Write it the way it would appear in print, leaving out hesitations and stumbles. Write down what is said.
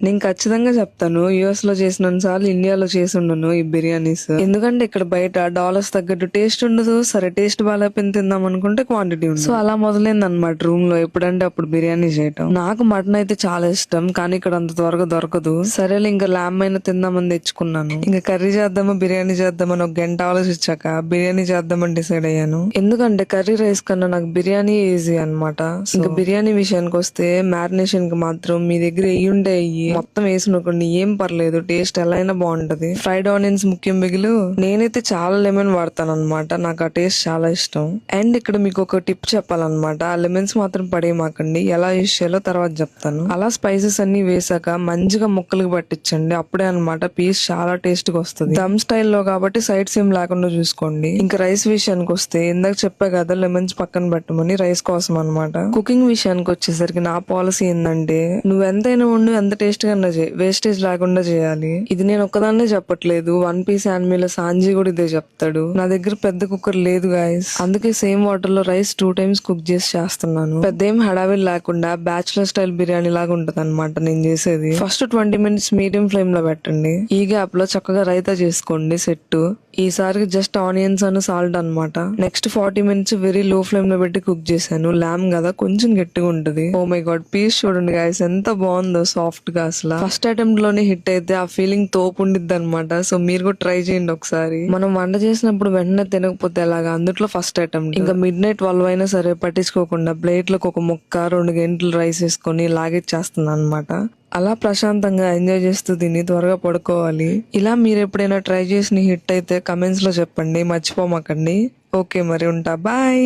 నేను ఖచ్చితంగా చెప్తాను, యుఎస్ లో చేసినంత సార్లు ఇండియాలో చేసి ఉండను ఈ బిర్యానీస్. ఎందుకంటే ఇక్కడ బయట డాలర్స్ తగ్గట్టు టేస్ట్ ఉండదు. సరే టేస్ట్ బాగాలేకపోయిన తిందాం అనుకుంటే క్వాంటిటీ ఉంది. సో అలా మొదలైంది అనమాట రూమ్ లో ఎప్పుడంటే అప్పుడు బిర్యానీ చేయటం. నాకు మటన్ అయితే చాలా ఇష్టం, కానీ ఇక్కడ అంత త్వరగా దొరకదు. సరేలే ఇంకా ల్యామ్ అయినా తిందామని తెచ్చుకున్నాను. ఇంకా కర్రీ చేద్దామా బిర్యానీ చేద్దామని ఒక గంట ఆలోచించాక బిర్యానీ చేద్దామని డిసైడ్ అయ్యాను. ఎందుకంటే కర్రీ రైస్ కన్నా నాకు బిర్యానీ ఈజీ అనమాట. ఇంకా బిర్యానీ విషయానికి వస్తే మ్యారినేషన్ కి మాత్రం మీ దగ్గర ఎయ్యుండే అయ్యి మొత్తం వేసినకుండా ఏం పర్లేదు, టేస్ట్ ఎలా అయినా బాగుంటది. ఫ్రైడ్ ఆనియన్స్ ముఖ్యం మిగిలి నేనైతే చాలా లెమన్ వాడతాను అనమాట, నాకు ఆ టేస్ట్ చాలా ఇష్టం. అండ్ ఇక్కడ మీకు ఒక టిప్ చెప్పాలన్నమాట, ఆ లెమన్స్ మాత్రం పడేయమాకండి, ఎలా యూస్ చేయాలో తర్వాత చెప్తాను. అలా స్పైసెస్ అన్ని వేసాక మంచిగా ముక్కలకు పట్టించండి, అప్పుడే అనమాట పీస్ చాలా టేస్ట్ గా వస్తుంది. దమ్ స్టైల్లో కాబట్టి సైడ్స్ ఏం లేకుండా చూసుకోండి. ఇంకా రైస్ విషయానికి వస్తే ఇందాక చెప్పా కదా లెమన్స్ పక్కన పెట్టమని, రైస్ కోసం అనమాట. కుకింగ్ విషయానికి వచ్చేసరికి నా పాలసీ ఏంటంటే నువ్వు ఎంతైనా ఉండు, ఎంత టేస్ట్ గా వేస్టేజ్ లేకుండా చేయాలి. ఇది నేను ఒక్కదాన్నే చెప్పట్లేదు, వన్ పీస్ యానిమేలో సాంజీ కూడా ఇదే చెప్తాడు. నా దగ్గర పెద్ద కుక్కర్ లేదు గాయస్, అందుకే సేమ్ వాటర్ లో రైస్ 2 times కుక్ చేసి చేస్తున్నాను. పెద్ద ఏం హడావిల్ లేకుండా బ్యాచులర్ స్టైల్ బిర్యానీ లాగా ఉంటది అనమాట నేను చేసేది. ఫస్ట్ 20 minutes మీడియం ఫ్లేమ్ లో పెట్టండి. ఈ గ్యాప్ లో చక్కగా రైతా చేసుకోండి సెట్. ఈసారికి జస్ట్ ఆనియన్స్ అండ్ సాల్ట్ అనమాట. Next 40 minutes very low flame లో పెట్టి కుక్ చేశాను. ల్యామ్ కదా కొంచెం గట్టిగా ఉంటది. ఓ మై గాడ్, పీస్ చూడండి గాయస్ ఎంత బాగుందో, సాఫ్ట్ గా. అసలు ఫస్ట్ అటెంప్ట్ లోనే హిట్ అయితే ఆ ఫీలింగ్ తోపు ఉండిద్ది అనమాట. సో మీరు కూడా ట్రై చేయండి ఒకసారి. మనం వంట చేసినప్పుడు వెంటనే తినకపోతే ఎలాగా, అందుట్లో ఫస్ట్ అటెంప్ట్. ఇంకా మిడ్ నైట్ 12 అయినా సరే పట్టించుకోకుండా ప్లేట్ లోకి ఒక ముక్క 2 గంటలు రైస్ వేసుకొని లాగిచ్చేస్తున్నాను అనమాట. అలా ప్రశాంతంగా ఎంజాయ్ చేస్తూ తిని త్వరగా పడుకోవాలి. ఇలా మీరు ఎప్పుడైనా ట్రై చేసిన హిట్ అయితే కమెంట్స్ లో చెప్పండి, మర్చిపోమాకండి. ఓకే మరి ఉంటా, బాయ్.